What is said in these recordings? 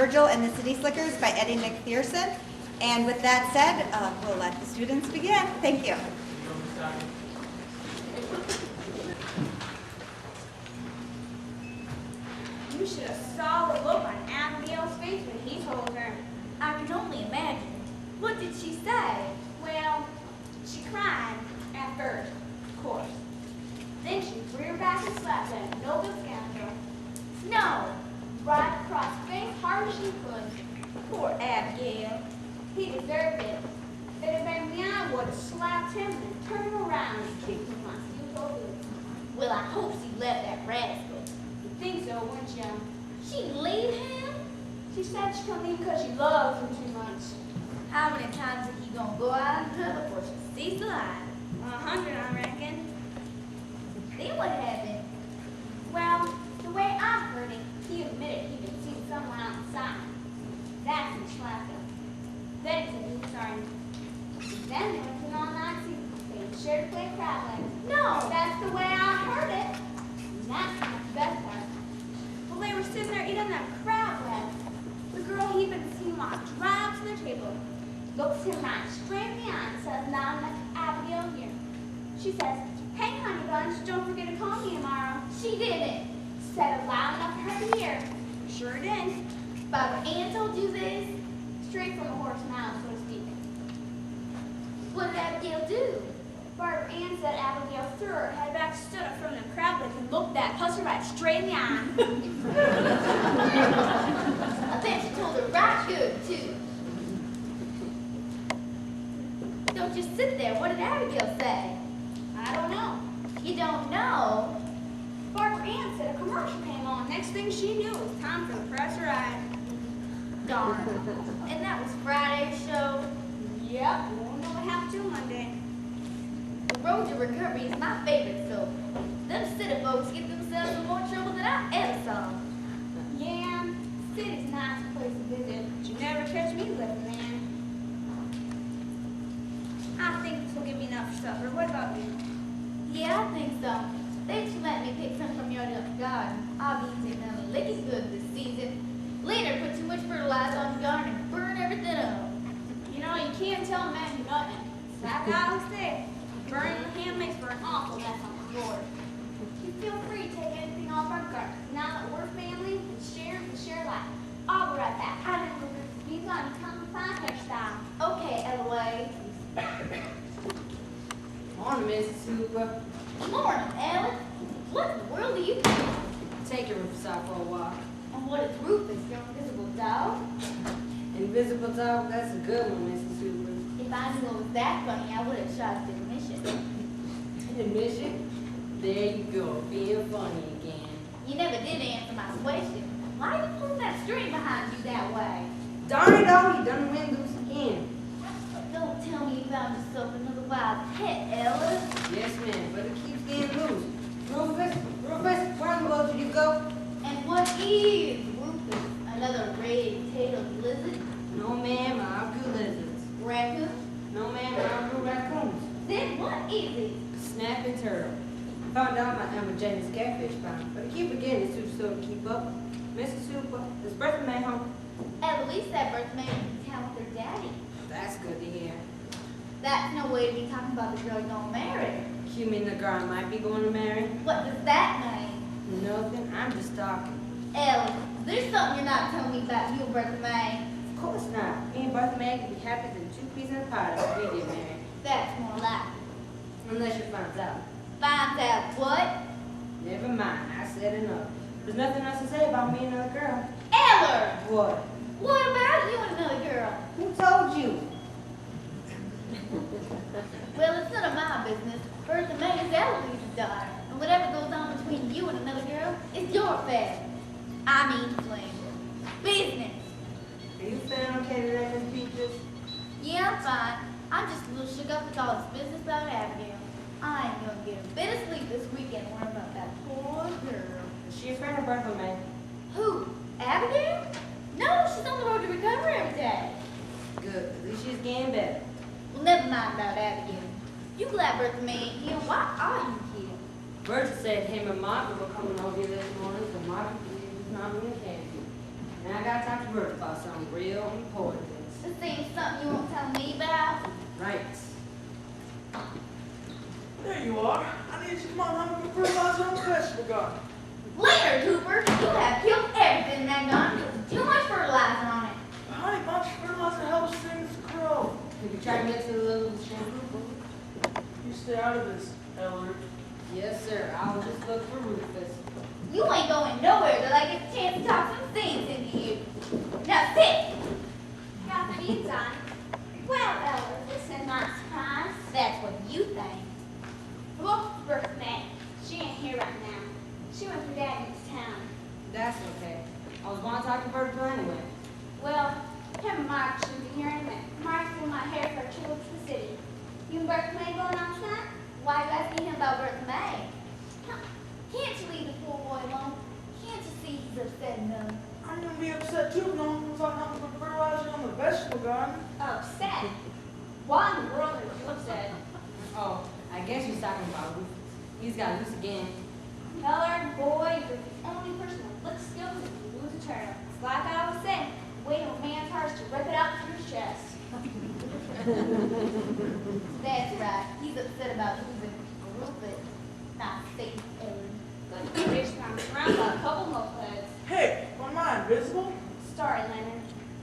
Virgil and the City Slickers by Eddie McPherson. And with that said, we'll let the students begin. Thank you. You should have saw the look on Abigail's face when he told her. I can only imagine. What did she say? Well, she cried at first, of course. Then she threw her back and slapped that noble scoundrel. No. Right across the face, hard as she could. Poor Abigail. He deserved it. If it had been me, I would have slapped him and turned him around and kicked him on steel toe boots. Well, I hope she left that rascal. You think so, wouldn't you? She leave him? She said she couldn't leave because she loves him too much. How many times is he gonna go out in her before she sees the light? 100, I reckon. Then what happened? Well, the way I heard it, he admitted he'd been seeing someone outside. That's when she slapped him. Then he said he was sorry. Then they went to an all-night sleep. They shared to play crab legs. No. That's the way I heard it. And that's not the best part. While they were sitting there eating that crab legs, the girl he'd been seeing walk right up to their table, looks him right straight in the eye and says, "Now let Abigail here." She says, "Hey, honey bunch, don't forget to call me tomorrow." She didn't. Said it loud enough for her to hear. Sure did. Barbara Ann told you this? Straight from the horse's mouth, so to speak. What did Abigail do? Barbara Ann said Abigail threw her head back, stood up from the crab legs, and looked that pussy right straight in the eye. I bet she told her right good, too. Don't just sit there. What did Abigail say? I don't know. You don't know? Barbara Ann said a commercial came on. Next thing she knew, it was time for the press ride. Darn. And that was Friday's show? Yep, we won't know what happened till Monday. The Road to Recovery is my favorite show. Them city folks get themselves in more trouble than I ever saw. Yeah, city's a nice place to visit, but you never catch me living there. I think this will give me enough for supper. What about you? Yeah, I think so. They just let me pick some from your garden. I'll be eating them licky good this season. Later, put too much fertilizer on the garden and burn everything up. You know, you can't tell a man nothing. Like I always say, burning the hand makes for an awful mess on the floor. You feel free to take anything off our garden. Now that we're family, we share life. I'll be right back. I didn't look at the beans on come fine hairstyle. Okay, Eloise. Morning, Mrs. Hooper. Morning, Ellen. What in the world are you doing? Take your Rufus out for a walk. And what is Rufus, your invisible dog? Invisible dog, that's a good one, Mrs. Hooper. If I knew it was that funny, I would have shot the mission. Admission? There you go, being funny again. You never did answer my question. Why are you pulling that string behind you that way? Darn it all, you done win loose again. Don't tell me you found yourself another wild pet, Ella. Yes, ma'am, but it keeps getting loose. Rufus, where in the world did you go? And what is Rufus? Another red-tailed lizard? No, ma'am, I'll do lizards. Raccoon? No, ma'am, I'll do raccoons. Then what is it? Snapping turtle. Found out my Emma Jane's catfish pound, but I keep forgetting it's too slow to keep up. Mrs. Hooper, is Bertha May home? Eloise said Bertha May was in town with her daddy. That's good to hear. That's no way to be talking about the girl you're gonna marry. You mean the girl I might be going to marry? What does that mean? Nothing, I'm just talking. Ellie, there's something you're not telling me about you and Bertha May. Of course not. Me and Bertha May can be happy than 2 peas in a pod if we get married. That's more like it. Unless you find out. Finds out what? Never mind, I said enough. There's nothing else to say about me and another girl. Eller! What? What about you and another girl? Who told you? Well, it's none of my business. Bertha May is Eloise's daughter. And whatever goes on between you and another girl is your affair. I mean, Flynn. Business. Are you feeling okay today, Miss Peaches? Yeah, I'm fine. I'm just a little shook up with all this business about Abigail. I ain't gonna get a bit of sleep this weekend worrying about that poor girl. Is she a friend of Bertha May? Who? Abigail? No, she's on the road to recovery every day. Good, at least she's getting better. Well, never mind about Abigail. You glad Bertha May ain't here? Why are you here? Virgil said him and Margaret were coming over here this morning, so Margaret was not in the candy. And I gotta talk to Virgil about something real important. The same something you won't tell me about. Right. There you are. I need you to come on home and fertilizer on the vegetable garden. Later, Cooper. You have killed everything in that garden. There's too much fertilizer on it. Honey bunch fertilizer helps things grow. Did you try to get to the little shampoo? You stay out of this, Elder. Yes, sir. I'll just look for Rufus. You ain't going nowhere till I get the chance to talk some sense into you. Now sit. Got the beans on. Well, Ella, this is not surprise. That's what you think. Look, birthday. She ain't here right now. She went for Dad into town. That's okay. I was going to talk to Virgil anyway. Well, him and Mark should be here anyway. Mark's doing my hair for a trip to the city. You and Bertha May going out tonight? Why are you asking him about Bertha May? Can't you leave the poor boy alone? Can't you see he's upset enough? I'm gonna be upset too if no one comes on home with fertilizer on the vegetable garden. Upset? Why in the world are you upset? Oh, I guess you're talking about Rufus. He's got loose again. Eller, boy, you're the only person with lick skills if you lose a turtle. It's like I was saying, wait till a man's heart to rip it out through his chest. That's right. He's upset about losing Rufus. Not safe, Ellen. Good fish I'm surrounded by a couple mopeds. Hey, am I invisible? Sorry, Leonard.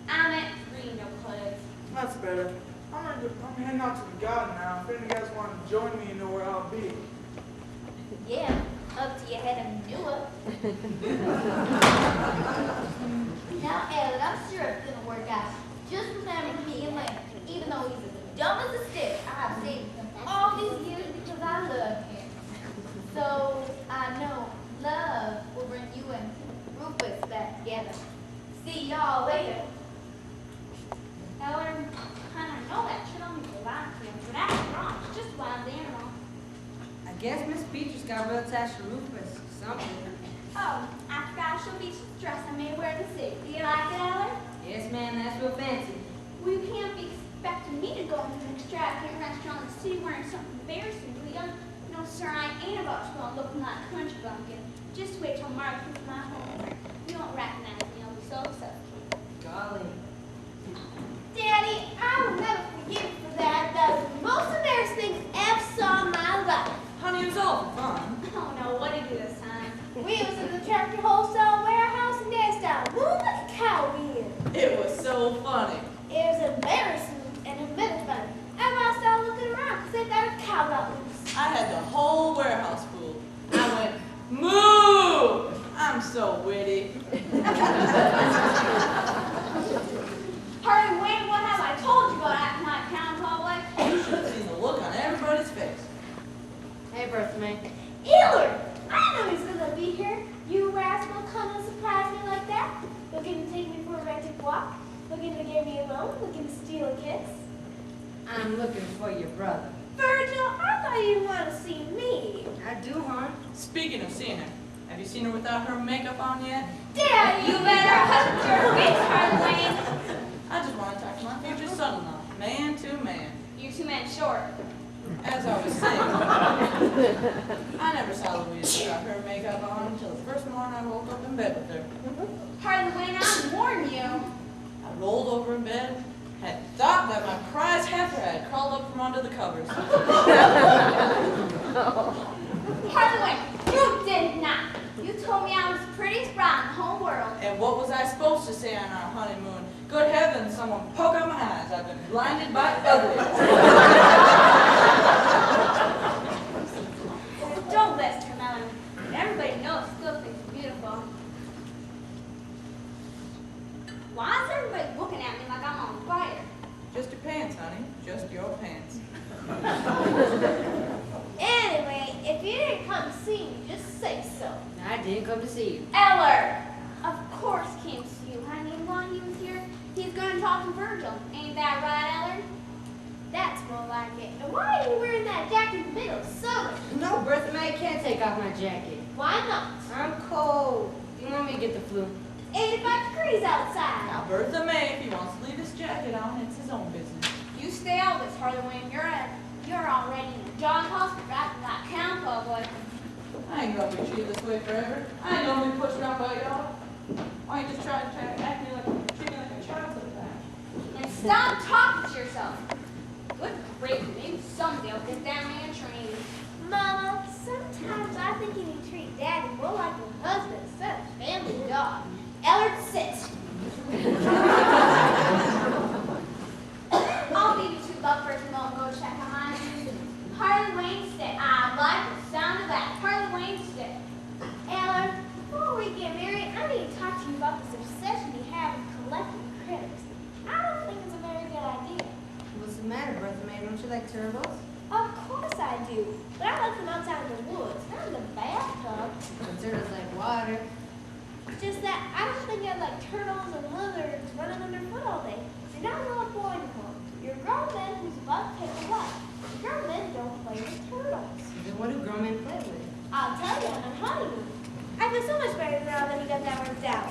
I'm at 3 mopeds. That's better. I'm heading out to the garden now. If any of you guys want to join me, you know where I'll be. Yeah, up to your head and knew it. Now, Ellen, I'm sure it's gonna work out. Just remember me and Leonard, even though he's as dumb as a stick, I've saved him all these years because I love him. So I know love will bring you and Rufus back together. See y'all later. Eller, I know that should only belong to him, but that's wrong. It's just a wild animal. I guess Miss Beatrice got real attached to Rufus. Something. Oh, I forgot she'll be dress I may wear to suit. Do you like it, Eller? Yes, ma'am, that's real fancy. Well, you can't be expecting me to go into an extravagant restaurant in the city wearing something embarrassing, will you? No, sir, I ain't about to go looking like a country bumpkin. Just wait till Mark gets my homework. You won't recognize me. I'll be so suffocated. Golly. Daddy, I will never forgive you for that. That was the most embarrassing thing I ever saw in my life. Honey, it was all fun. Oh no, what did you do this time? We was in the tractor wholesale warehouse in Dakken. Moving like a cow wheel. It was so funny. It was embarrassing and a bit funny. Everybody started looking around because they thought a cow got loose. I had the whole warehouse full. I went, moo! I'm so witty. Hurry, wait, what have I told you about acting like town public? You should have seen the look on everybody's face. Hey, Bertha May. Hillard! I know he's gonna be here. You rascal come and surprise me like that. Looking to take me for a romantic walk. Looking to get me alone. Looking to steal a kiss. I'm looking for your brother. Virgil, I thought you wanted to see me. I do, hon. Speaking of seeing her, have you seen her without her makeup on yet? Daddy, You better hush your face, Harley. I just want to talk to my future son-in-law, man to man. You 2 men short. As I was saying, I never saw Louise without her makeup on until the first morning I woke up in bed with her. Harley Wayne, I warn you. I rolled over in bed, had thought that my prize heifer had crawled up from under the covers. Harley Wayne, you did not. You told me I was the prettiest bride in the whole world. And what was I supposed to say on our honeymoon? Good heavens, someone poke out my eyes. I've been blinded by ugly. Don't list her, Melanie. Everybody knows she still thinks you're beautiful. Why is everybody looking at me like I'm on fire? Just your pants, honey. Just your pants. Anyway, if you didn't come to see me, just say so. I didn't come to see you. Eller! Of course came to you, honey. While he was here, he's going to talk to Virgil. Ain't that right, Eller? That's more like it. And why are you wearing that jacket in the middle of summer? No, Bertha May, I can't take off my jacket. Why not? I'm cold. You want me to get the flu? 85 degrees outside. Now, Bertha May, if he wants to leave his jacket on, it's his own business. You stay out of this, Harley Wayne. You're already in the dog hospital acting like town public. I ain't gonna be treated this way forever. I ain't gonna be pushed around by y'all. Why you just try to act me like treat me like a child sometimes? And stop talking to yourself. Good grief, maybe someday I'll get that man trained. Mama, sometimes I think you need to treat Daddy more like a husband instead of family dog. Ellard, sit. I'll leave you two lovebirds alone and go check on mine. Harley Wainstead. I like the sound of that. Harley Wainstead. Ellard, before we get married, I need to talk to you about this obsession you have with collecting critters. I don't think it's a very good idea. What's the matter, Bertha May? Don't you like turtles? Of course I do, but I like them outside in the woods, not in the bathtub. But turtles like water. Just that I don't think I like turtles and lizards running underfoot all day. You're not a little boy anymore. You're a grown man who's about to take a wife. Grown men don't play with turtles. Then what do grown men play with? I'll tell you, on honeymoon. I feel so much better now that he got that worked out.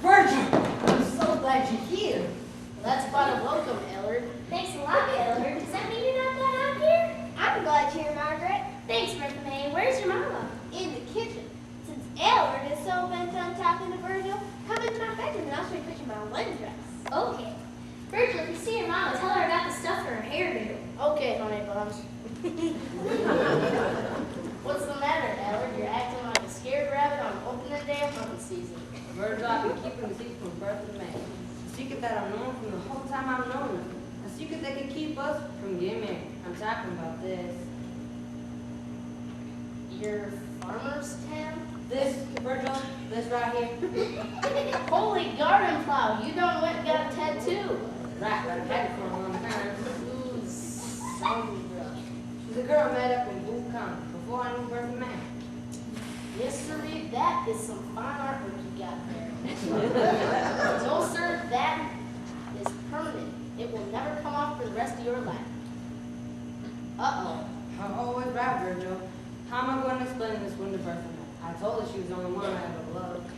Virgil! I'm so glad you're here. Well, that's quite a welcome, Ellard. Thanks a lot, Ellard. Does that mean you're not glad I'm here? I'm glad you're here, Margaret. Thanks, Bertha May. Where's your mama? In the kitchen. Since Ellard is so bent on talking to Virgil, come into my bedroom and I'll show you a picture of my wedding dress. Okay. Virgil, if you see your mama, tell her I got the stuff for her hairdo. Okay, honey buns. What's the matter, Ellard? You're acting like a scared rabbit on opening day of hunting season. Virgil, I've been keeping the secret from Bertha May. A secret that I've known from the whole time I've known her. A secret that can keep us from getting married. I'm talking about this. Your farmer's tan? This, Virgil, this right here. Holy garden plow, you done went and got a tattoo. Right, but I've had it for a long time. Ooh, Sandra. She's a girl I met up in Boone County before I knew Bertha May. Yes, sir, that is some fine artwork you got there. No, sir, that is permanent. It will never come off for the rest of your life. Uh-oh. I'm always right, Virgil. How am I going to explain this one to Bertha May? I told her she was the only one I ever loved.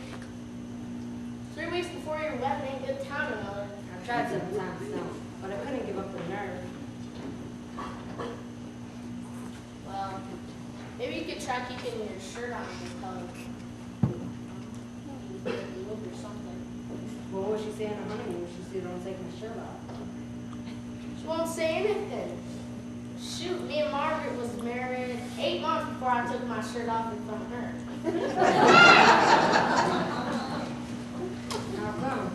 3 weeks before your wedding ain't good time, Mother. I tried several times to tell her, but I couldn't give up the nerve. Well, maybe you could try keeping your shirt on this color. Or something. What would she say on the honeymoon if she said don't take my shirt off? She won't say anything. Shoot, me and Margaret was married 8 months before I took my shirt off in front of her. How come?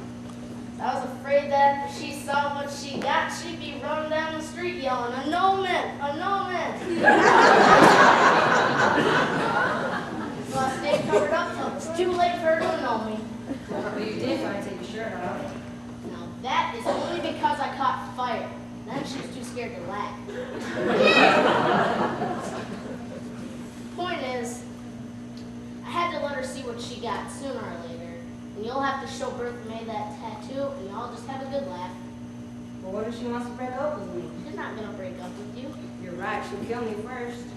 I was afraid that if she saw what she got, she'd be running down the street yelling, annulment, annulment. So I stayed covered up till it was too late for her to annul me. But you did finally take your shirt off. Now that is only because I caught fire. Then she was too scared to laugh. Point is, I had to let her see what she got sooner or later. And you'll have to show Bertha May that tattoo, and y'all just have a good laugh. But what if she wants to break up with me? She's not gonna break up with you. You're right, she'll kill me first.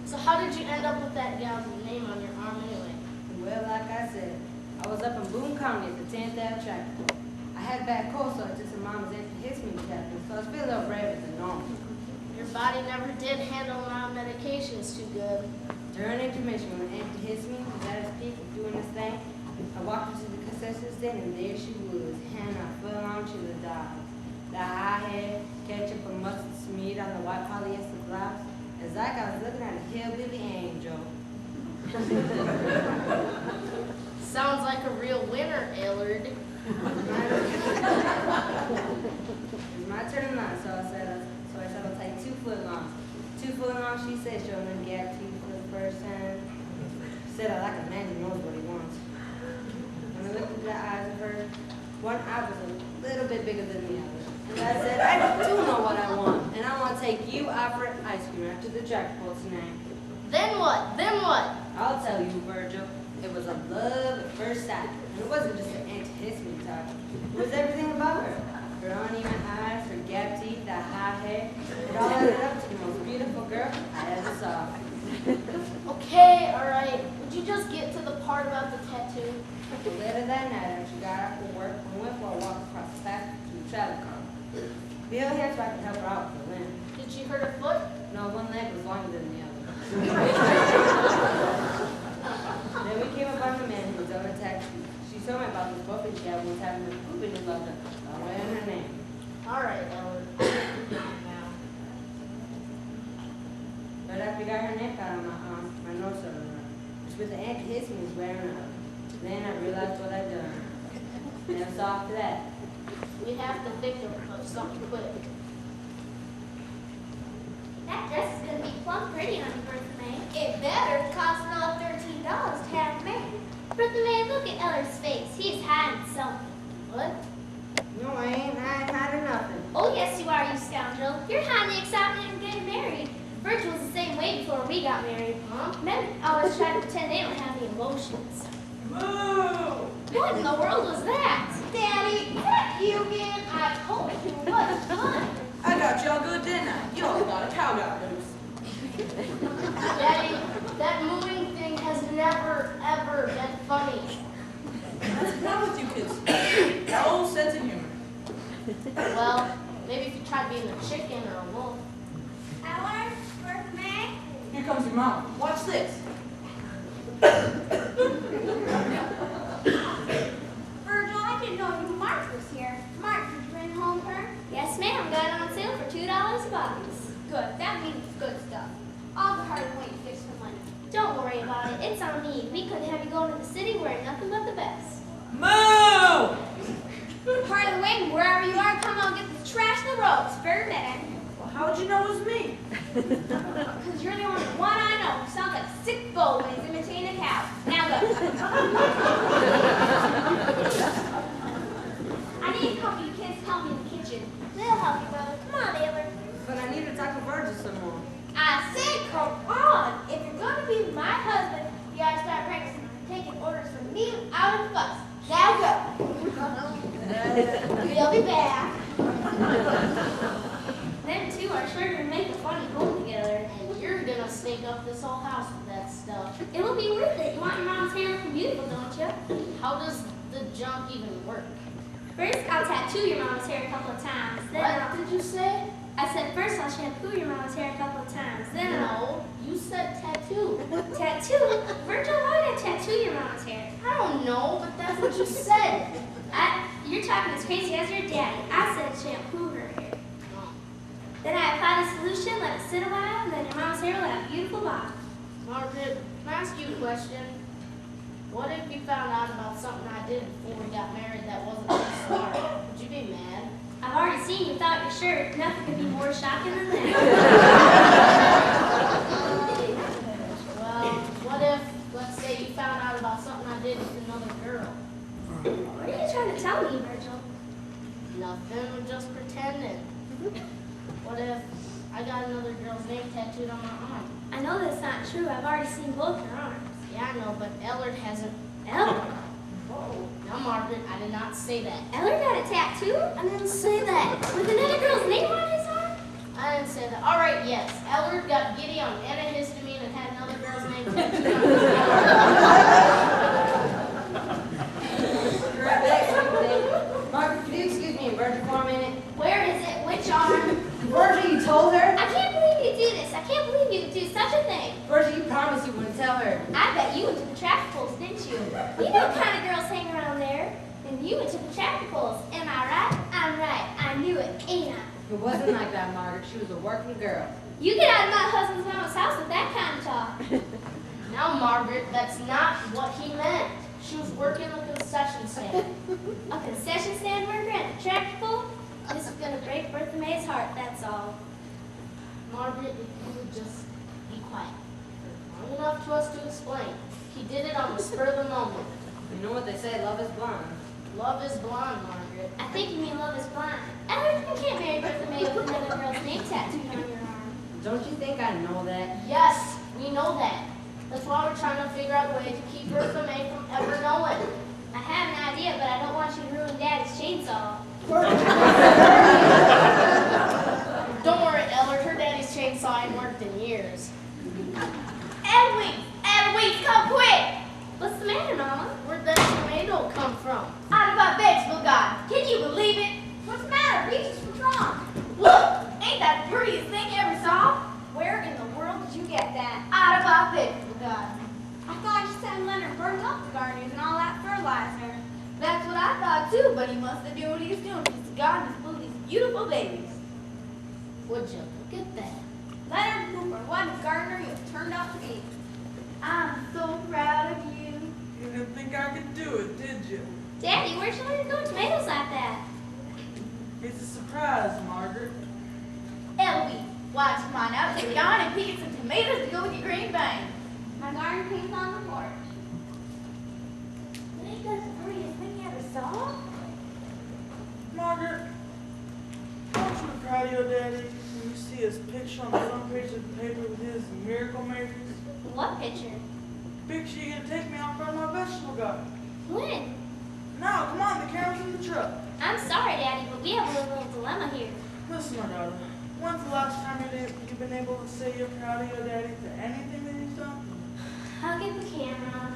So how did you end up with that gal's name on your arm anyway? Well, like I said, I was up in Boone County at the 10th Ave tractor. I had bad cold, so I took some mama's antihistamine tablet, so I was feeling a little braver than normal. Your body never did handle my medications too good. During intermission, when antihistamine was at its peak of doing this thing, I walked into the concession stand, and there she was, Hannah, full on to the dog. The high hair, ketchup and mustard smeared on the white polyester blouse. It's like I was looking at a hillbilly angel. Sounds like a real winner, Ellard. It was my turn in line, so I said I'll take 2 footlongs. 2 footlongs, she said, showing them gap teeth for the first time. She said I like a man who knows what he wants. When I looked at the eyes of her, one eye was a little bit bigger than the other. And I said, I do know what I want, and I want to take you out for ice cream after the jackpot tonight. Then what? Then what? I'll tell you, Virgil, it was a love at first sight. And it wasn't just an antihistamine talk. It was everything about her. Her uneven eyes, her gap teeth, that high hair. It all added up to the most beautiful girl I ever saw. Okay, all right. Would you just get to the part about the tattoo? Later that night, after she got off from work, we went for a walk across the path to the travel car. Bill here so I could help her out with the limb. Did she hurt her foot? No, one leg was longer than the other. Then we came upon the man who was on a taxi. She told me about this buffet she had one time in the poop and just left her wearing her name. All right, Ellen. Now. But after I got her neck out of my nose started running. It's with the antihistamines wearing her. Then I realized what I'd done. And it was after that. We have to think of something quick. That dress is going to be plumb pretty on your birthday. It better cost another $13 to have it made. Birthday, look at Eller's face. He's hiding something. What? No, I ain't hiding nothing. Oh, yes, you are, you scoundrel. You're hiding the excitement of getting married. Virgil was the same way before we got married. Huh? Men always try to pretend they don't have any emotions. Moo! What in the world was that? Daddy, is that you again? I told you it was fun. I got y'all good, didn't I? Y'all thought a cow got loose. Daddy, that moving thing has never, ever been funny. What's wrong with you kids? No sense of humor. Well, maybe if you tried being a chicken or a wolf. Eller, birthday. Here comes your mom. Watch this. Virgil, I didn't know you Mark was here. Mark, did you bring home her? Yes, ma'am. Got it on sale for $2 a box. Good. That means good stuff. All the hard way to fix for money. Don't worry about it. It's on me. We couldn't have you going to the city wearing nothing but the best. Moo! Part of the way, wherever you are, come on, get the trash and the ropes. Fair minute. Well, how'd you know it was me? Because you're the only one I know who sounds like a sick bull when he's imitating a cow. Now go. I need help. You kids help me in the kitchen. They'll help you, brother. Come on, Taylor. But I need to talk to Virgil some more. I said, come on. If you're going to be my husband, you got to start practicing taking orders from me out of the bus. Now go. You'll be back. Them two are sure to make a funny home together. And you're gonna stink up this whole house with that stuff. It will be worth it. You want your mom's hair looking beautiful, don't you? How does the junk even work? First, I'll tattoo your mom's hair a couple of times. Then I'll... What did you say? I said first I'll shampoo your mom's hair a couple of times. Then I'll... No, you said tattoo. Tattoo? Virgil, why would I tattoo your mom's hair? I don't know, but that's what you said. You're talking as crazy as your daddy. I said shampoo her hair. Then I apply the solution, let it sit a while, and then your mom's hair will have a beautiful bob. Margaret, can I ask you a question? What if you found out about something I did before we got married that wasn't too smart? Would you be mad? I've already seen you without your shirt. Nothing could be more shocking than that. Well, what if, let's say, you found out about something I did with another girl? What are you trying to tell me, Virgil? Nothing, I'm just pretending. What if I got another girl's name tattooed on my arm? I know that's not true. I've already seen both your arms. Yeah, I know, but Ellard hasn't. Eller? Now, Margaret, I did not say that. Eller got a tattoo? I didn't say that. With another girl's name on his arm? I didn't say that. All right, yes. Ellard got giddy on antihistamine and had another girl's name tattooed on his arm. Margaret, could you excuse me and Virgil for a minute? Where is it? Which arm? Virgil, you told her? I can't believe you do this. I can't believe you would do such a thing. Virgil, you promised you wouldn't tell her. I bet you went to the traffic poles, didn't you? You know what kind of girls hang around there. And you went to the traffic poles. Am I right? I'm right. I knew it, ain't I? It wasn't like that, Margaret. She was a working girl. You get out of my husband's mama's house with that kind of talk. Now, Margaret, that's not what he meant. She was working the concession stand. A concession stand worker at the traffic pole? This is gonna break Bertha May's heart, that's all. Margaret, if you would just be quiet. Long enough to us to explain. He did it on the spur of the moment. You know what they say, love is blind. Love is blonde, Margaret. I think you mean love is blind. Eller, you can't marry Bertha May with another girl's name tattooed on your arm. Don't you think I know that? Yes, we know that. That's why we're trying to figure out a way to keep Bertha May from ever knowing. I have an idea, but I don't want you to ruin Daddy's chainsaw. Don't worry, Ellard. Her daddy's chainsaw ain't worked in years. Eloise, come quick! What's the matter, Mama? Where'd that tomato come from? Out of my vegetable garden. Can you believe it? What's the matter? Regis, what's wrong? Look, ain't that the prettiest thing you ever saw? Where garden using all that fertilizer. That's what I thought too, but he must have known what he's doing. He's garden is full of these beautiful babies. Would you look at that? Leonard Cooper, what a gardener you have turned out to be. I'm so proud of you. You didn't think I could do it, did you? Daddy, where'd you learn to grow tomatoes like that? It's a surprise, Margaret. Elby, why don't you come on out to the garden and pick some tomatoes to go with your green beans? My garden paint's on the porch. Ain't that the prettiest thing you ever saw? Margaret, aren't you proud of your daddy when you see his picture on the front page of the paper with his miracle makers? What picture? Picture you gonna take me out front of my vegetable garden. When? Now, come on, the camera's in the truck. I'm sorry, Daddy, but we have a little dilemma here. Listen, my daughter, when's the last time you've been able to say you're proud of your daddy for anything that he's done? I'll get the camera.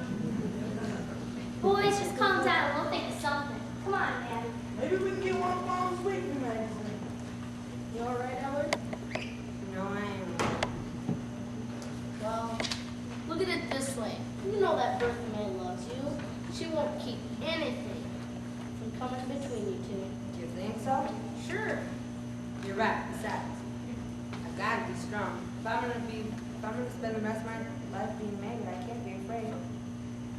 Boys, just calm down. We'll think of something. Come on, Daddy. Maybe we can get one of Mom's weekly magazine. You alright, Elwood? No, I ain't. Well, look at it this way. You know that Bertha May loves you. She won't keep anything from coming between you two. Do you think so? Sure. You're right. Besides, I've got to be strong. If I'm gonna spend the rest of my life being married, I can't be afraid.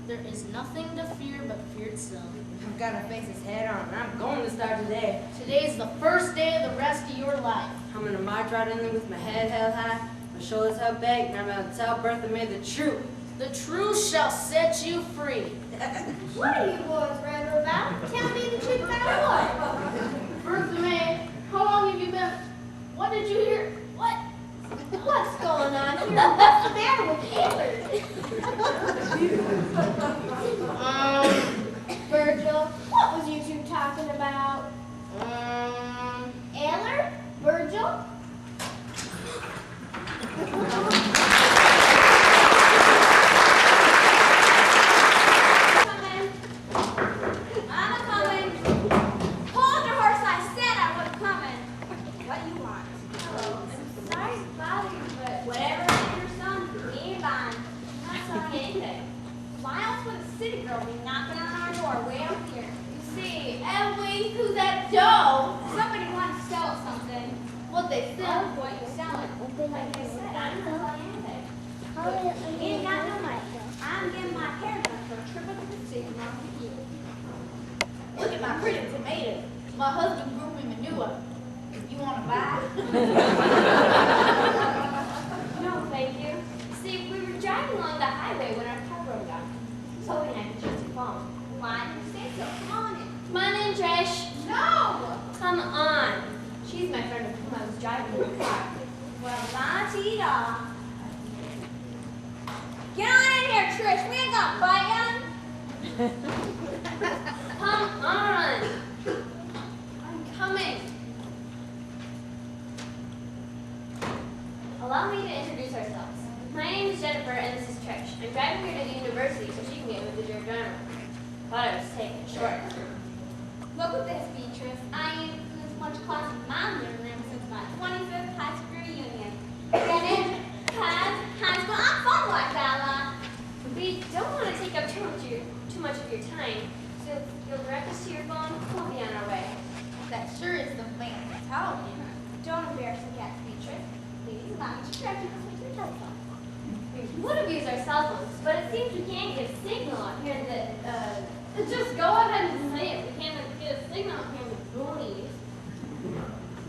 There is nothing to fear but fear itself. I've got to face this head on, and I'm going to start today. Today is the first day of the rest of your life. I'm gonna march right in there with my head held high, my shoulders held back, and I'm gonna tell Bertha May the truth. The truth shall set you free. What are you boys rather about? Tell me the truth about what? Bertha May, how long have you been? What did you hear? What? What's going on here? What's the matter with Taylor? Virgil, what was you two talking about? Eller? Virgil? I'm coming. Hold your horse, I said I was coming. What do you want? Oh, I'm sorry to bother you, but whatever your son, me and mine. I'm not selling anything. Why else would a city girl be knocking on our door way up here? You see, Elway, who's that dough? somebody wants to sell us something. What they Sell sell? what you selling. Like I said, I'm not selling anything. You ain't got no money. I'm getting my hair done for a trip up to the city along with you. Look at my pretty tomatoes. My husband grew me manure. You want to buy? No, thank you. See, we were driving along the highway when our car broke down. I was hoping I could use your phone. Why didn't you say so? Come on in. Come on in, Trish. No! Come on. She's my friend with whom I was driving in the car. Well, la-ti-da. Get on in here, Trish. We ain't gonna fight ya. Come on. I'm coming. Allow me to introduce ourselves. My name is Jennifer, and this is Trish. I'm driving here to the university so she can get with the driver. Thought I was taking it short. Look at this, Beatrice. I ain't in this much class with my living room since my 25th high school reunion. And in high school, I'm fun like that, lot. We don't want to take up too much of your time, so if you'll direct us to your phone, we'll be on our way. That sure is the fancy town. Don't embarrass the cat, Beatrice. Please allow me to direct you to your telephone. We would have used our cell phones, but it seems we can't get a signal up here that, just go ahead and say it. We can't get a signal up here in the boonies.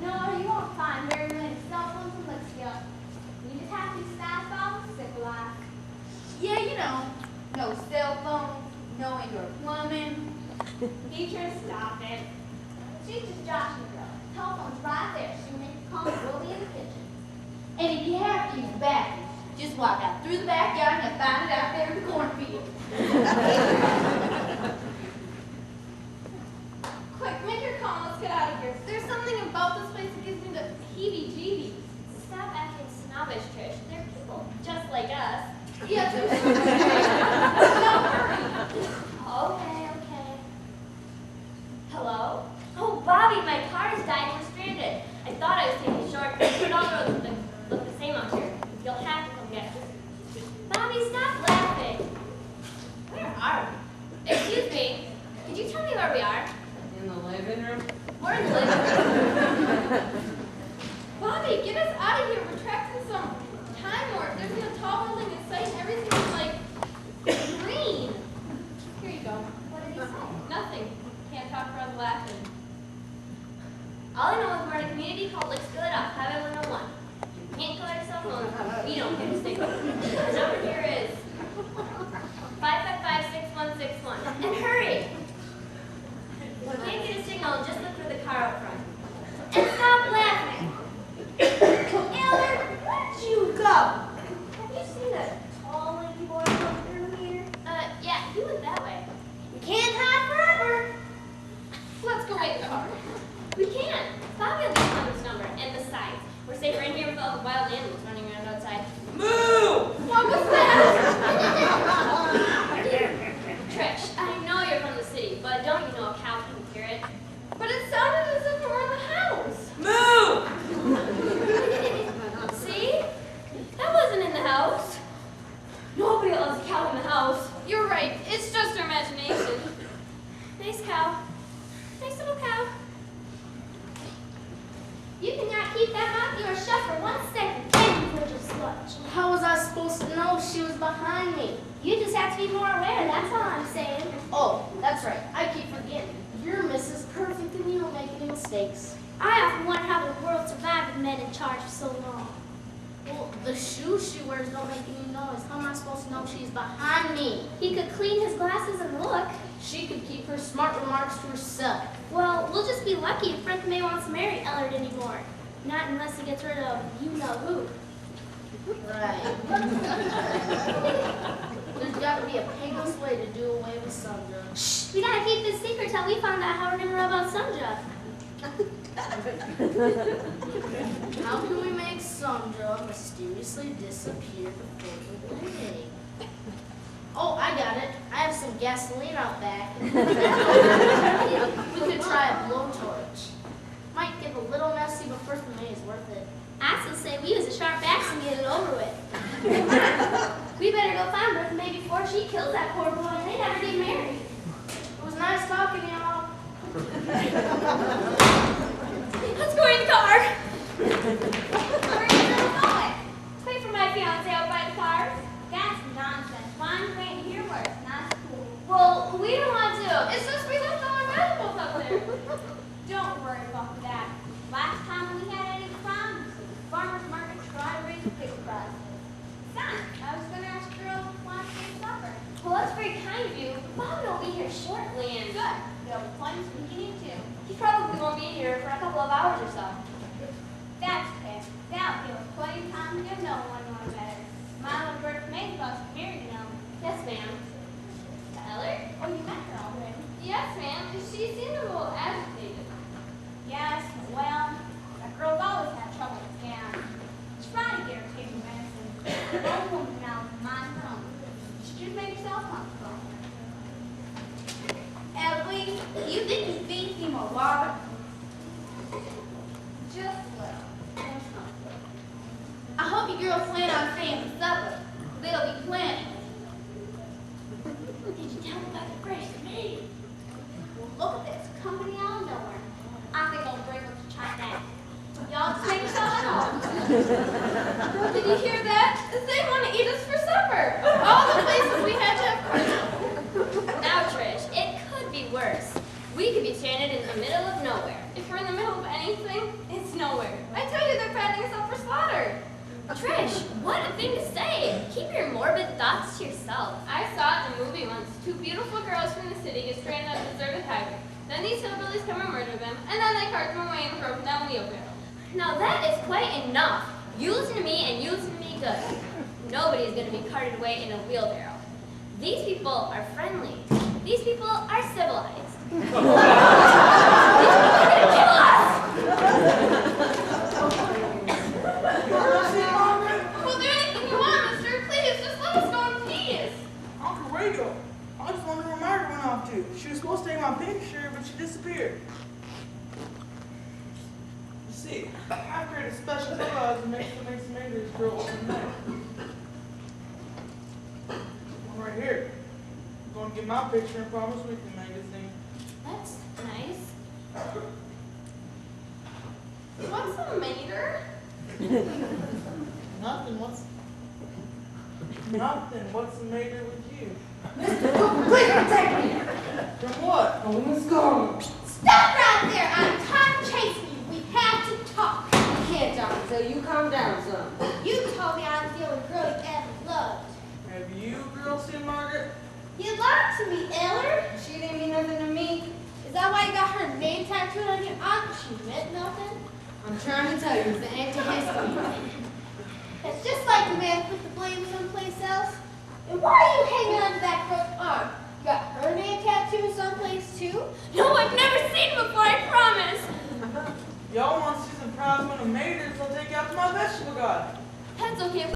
No, you won't find very many cell phones in Litchfield. You just have to stop off civilized. Yeah, you know, no cell phone, no indoor plumbing. Beatrice, stop it. She's just joshing the girl. Telephone's right there. She'll make a call and we'll be in the kitchen. And if you have to use the bathroom, just walk out through the backyard and find it out there in the cornfield. Quick, make your call. Let's get out of here. There's something about this place that gives me the heebie-jeebies. Stop acting snobbish, Trish. They're people just like us. Yeah, there's Okay. Hello? Oh, Bobby, my car has died and we're stranded. I thought I was taking a shortcut, but all the roads look the same out here. You'll have to come get us. Bobby, stop laughing. Where are we? laughing. All I know is we're in a community called Looks Good off Highway 101. You can't call yourself phone. We don't care to stick with it. The number here is 555-6161. And hurry! If you can't get a signal, just look for the car out front. And stop laughing! Eller, where'd you go? Have you seen that tall, lanky boy come through here? Yeah, he went that way. We can't hide forever. Let's go wait in the car. We can't. Bobby will leave this number. And besides, we're safer in here with all the wild animals running around outside. Moo! What was that? Trish, I know you're from the city, but don't you know a cow can hear it? But it sounded as if it were in the house. Moo! See? That wasn't in the house. Nobody loves a cow in the house. You're right. It's just our imagination. Nice cow. Nice little cow. You cannot keep that mouth of yours shut for 1 second, can you, Virgil Sludge? How was I supposed to know she was behind me? You just have to be more aware, that's all I'm saying. Oh, that's right. I keep forgetting. You're Mrs. Perfect and you don't make any mistakes. I often wonder how the world survived with men in charge for so long. Well, the shoes she wears don't make any noise. How am I supposed to know she's behind me? He could clean his glasses and look. She could keep her smart remarks to herself. Well, we'll just be lucky if Frank May wants to marry Ellard anymore. Not unless he gets rid of you-know-who. Right. There's got to be a painless way to do away with Sandra. Shh! We gotta keep this secret till we find out how we're gonna rub out Sandra. How can we make Sandra mysteriously disappear before the wedding? Oh, I got it. I have some gasoline out back. We could try a blowtorch. Might get a little messy, but First May is worth it. I still say we use a sharp axe and get it over with. We better go find Bertha May before she kills that poor boy and they never get married. It was nice talking to y'all. Let's go in the car. Where are you going? Wait for my fiance out by the cars. That's nonsense. One's waiting here where it's not cool. Well, we don't want to. It's just we left all our valuables up there. Don't worry about that. Last time we had any problems, the farmer's market tried to raise pig prices. Son, I was going to ask girls to want to get supper. Well, that's very kind of you. Bobby will be here shortly and... Good. There'll be plenty to eat too. He probably won't be here for a couple of hours or so. That's fair. That'll give us plenty of time to get to know one another better. Mom and Bertha May supposed to be married, you know. Yes, ma'am. Eller? Oh, you met her already. Yes, ma'am. She seemed a little agitated. Yes, well, that girl's always had trouble with Jan. She tried to get her taking medicine. Both women now mind her own. She just made herself comfortable. Ellie, do you think you feed me more water? Just a little. There's nothing. I hope you girls plan on staying for supper. There'll be plenty. Did you tell them about the fresh meat? Well, look at this. Company out of nowhere. I think I'll bring them to try that. Y'all just make yourself at home. Did you hear that? They want to eat us for supper. All the places we had to have parties. Now, Trish, it could be worse. We could be stranded in the middle of nowhere. If we're in the middle of anything, it's nowhere. I tell you, they're fattening us up for slaughter. Trish, what a thing to say. Keep your morbid thoughts to yourself. I saw it in a movie once. Two beautiful girls from the city get stranded on a deserted highway. Then these hillbillies come and murder them, and then they cart them away in a broken down wheelbarrow. Now that is quite enough. You listen to me and you listen to me good. Nobody is going to be carted away in a wheelbarrow. These people are friendly. These people are civilized. These people are going to kill us. We'll do anything you want, mister. Please, just let us go in peace. Uncle Rachel, I just wonder where Margaret went off to. She was supposed to take my picture, but she disappeared. You see, I created a special photo to make some English girl on the neck. One right here. I'm going to get my picture in Promise Weekly magazine. That's nice. What's a mater? Nothing. What's the matter with you? Please protect me! From what? Oh, let's go. Stop You lied to me, Eller. She didn't mean nothing to me. Is that why you got her name tattooed on your arm? She meant nothing? I'm trying to tell you, it's the antihistamine. It's just like the man put the blame someplace else. And why are you hanging onto that girl's arm? You got her name tattooed someplace too? No, I've never seen him before, I promise. Y'all want to see some prize winning maters? I'll take you out to my vegetable garden. That's okay.